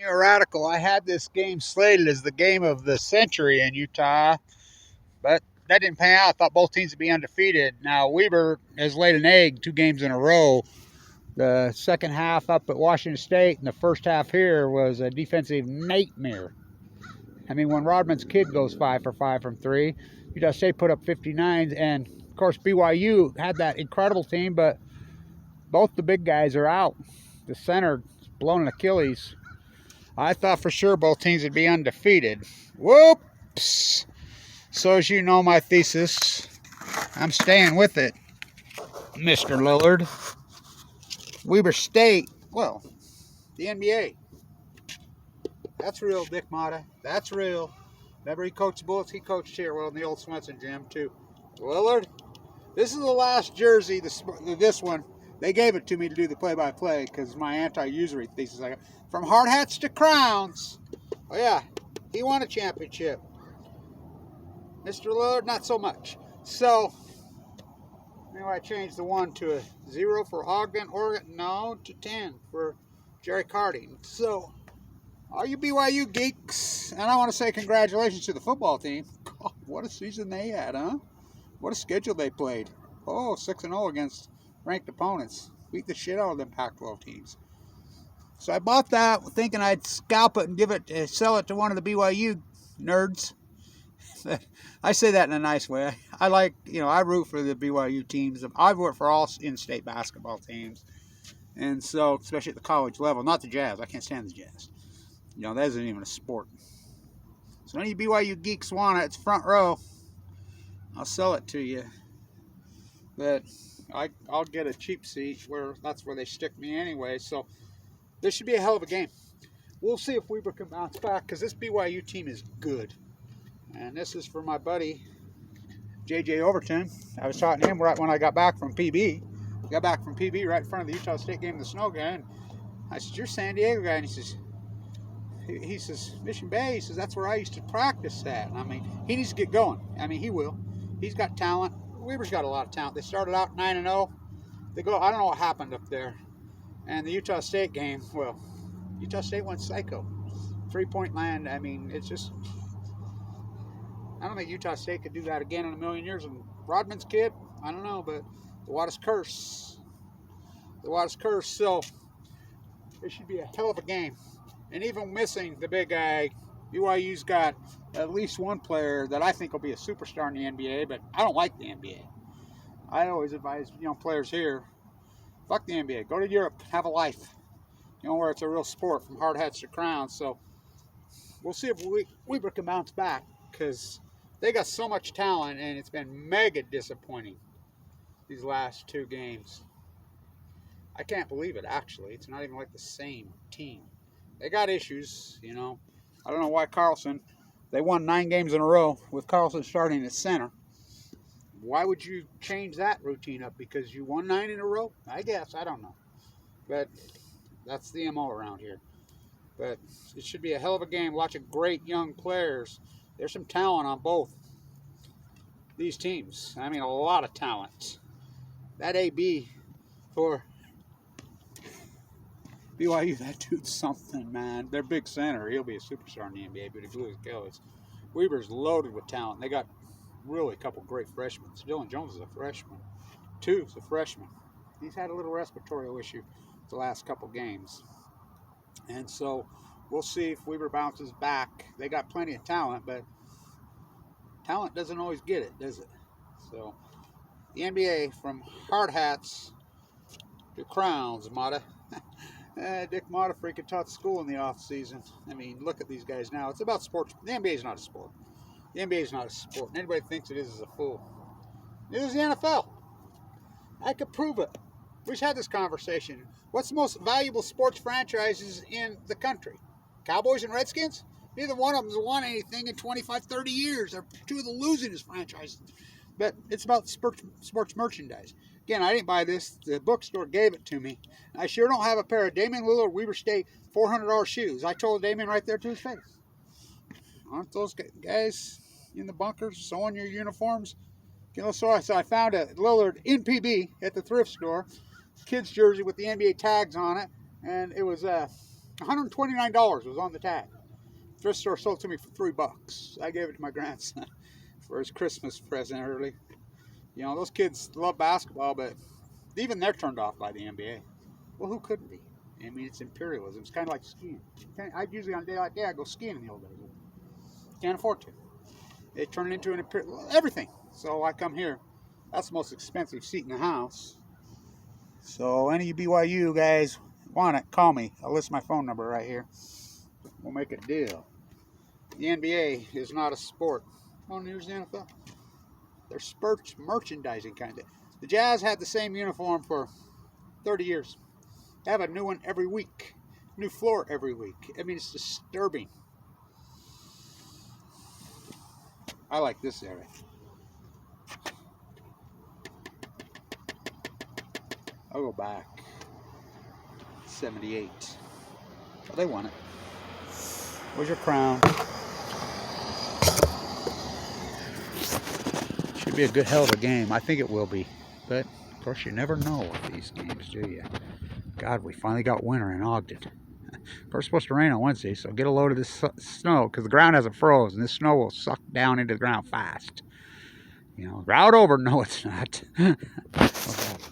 You're radical. I had this game slated as the game of the century in Utah, but that didn't pan out. I thought both teams would be undefeated. Now, Weber has laid an egg 2 games in a row. The second half up at Washington State and the first half here was a defensive nightmare. I mean, when Rodman's kid goes 5 for 5 from 3, Utah State put up 59, and of course BYU had that incredible team, but both the big guys are out. The center blown an Achilles. I thought for sure both teams would be undefeated. Whoops! So as you know my thesis, I'm staying with it, Mr. Lillard. Weber State, well, the NBA. That's real, Dick Motta. That's real. Remember he coached Bullets? He coached here, well, in the old Swenson gym, too. Lillard, this is the last jersey, this one. They gave it to me to do the play-by-play because my anti-usury thesis. I got from Hardhats to Crowns. Oh, yeah, he won a championship. Mr. Lillard, not so much. So, anyway, I changed the 1 to a 0 for Ogden, Oregon. No, to 10 for Jerry Carding. So, all you BYU geeks, and I want to say congratulations to the football team. God, what a season they had, huh? What a schedule they played. Oh, 6-0 against ranked opponents. Beat the shit out of them Pac-12 teams. So I bought that thinking I'd scalp it and sell it to one of the BYU nerds. I say that in a nice way. I like, I root for the BYU teams. I've worked for all in-state basketball teams. And so, especially at the college level, not the Jazz. I can't stand the Jazz. That isn't even a sport. So any BYU geeks want it, it's front row. I'll sell it to you. But I'll get a cheap seat that's where they stick me anyway. So this should be a hell of a game. We'll see if Weber can bounce back because this BYU team is good. And this is for my buddy, J.J. Overton. I was talking to him right when I got back from PB. I got back from PB right in front of the Utah State game, the snow guy. And I said, "You're a San Diego guy." And he says, "Mission Bay." He says, "That's where I used to practice at." And I mean, he needs to get going. I mean, he will. He's got talent. Weber's got a lot of talent. They started out 9-0. I don't know what happened up there. And the Utah State game, well, Utah State went psycho. 3-point land. I mean, it's just, I don't think Utah State could do that again in a million years. And Rodman's kid, I don't know, but the water's curse. The water's curse. So it should be a hell of a game. And even missing the big guy, BYU's got at least one player that I think will be a superstar in the NBA, but I don't like the NBA. I always advise young players here, fuck the NBA. Go to Europe, have a life. Where it's a real sport from hard hats to crowns. So we'll see if Weber can bounce back because they got so much talent and it's been mega disappointing these last 2 games. I can't believe it, actually. It's not even like the same team. They got issues, I don't know why Carlson, they won 9 games in a row with Carlson starting at center. Why would you change that routine up? Because you won 9 in a row? I guess, I don't know. But that's the MO around here. But it should be a hell of a game. Watching great young players. There's some talent on both these teams. I mean, a lot of talent. That AB for BYU, that dude's something, man. Their big center, he'll be a superstar in the NBA, but he blew his Achilles. Weber's loaded with talent. They got really a couple great freshmen. Dylan Jones is a freshman. Tuve's a freshman. He's had a little respiratory issue the last couple games. And so we'll see if Weber bounces back. They got plenty of talent, but talent doesn't always get it, does it? So the NBA, from hard hats to crowns, Motta. Dick Motta freaking taught school in the off season. I mean, look at these guys now. It's about sports. The NBA is not a sport. The NBA is not a sport. And anybody who thinks it is a fool. It is the NFL. I could prove it. We just had this conversation. What's the most valuable sports franchises in the country? Cowboys and Redskins? Neither one of them has won anything in 25, 30 years. They're 2 of the losingest franchises. But it's about sports merchandise. Again, I didn't buy this. The bookstore gave it to me. I sure don't have a pair of Damian Lillard Weber State $400 shoes. I told Damian right there to his face. Aren't those guys in the bunkers sewing your uniforms? So I found a Lillard in PB at the thrift store. Kid's jersey with the NBA tags on it. And it was $129 was on the tag. Thrift store sold to me for $3. I gave it to my grandson for his Christmas present early. You know, those kids love basketball, but even they're turned off by the NBA. Well, who couldn't be? I mean, it's imperialism. It's kind of like skiing. I'd usually on a day like that, I'd go skiing in the old days. Can't afford to. They turn it into an everything. So I come here. That's the most expensive seat in the house. So any BYU guys want it, call me. I'll list my phone number right here. We'll make a deal. The NBA is not a sport. Oh, here's the NFL. They're sports merchandising kind of. The Jazz had the same uniform for 30 years. They have a new one every week. New floor every week. I mean, it's disturbing. I like this area. I'll go back. 78. Oh, they won it. Where's your crown? Should be a good hell of a game. I think it will be. But, of course, you never know with these games, do you? God, we finally got winter in Ogden. Of course, it's supposed to rain on Wednesday, so get a load of this snow, because the ground hasn't frozen. This snow will suck down into the ground fast. You know, route over. No, it's not. Okay,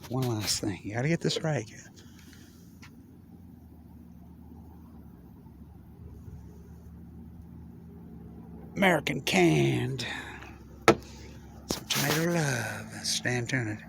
one last thing. You got to get this right. American canned. Some tomato love. Stand tuned.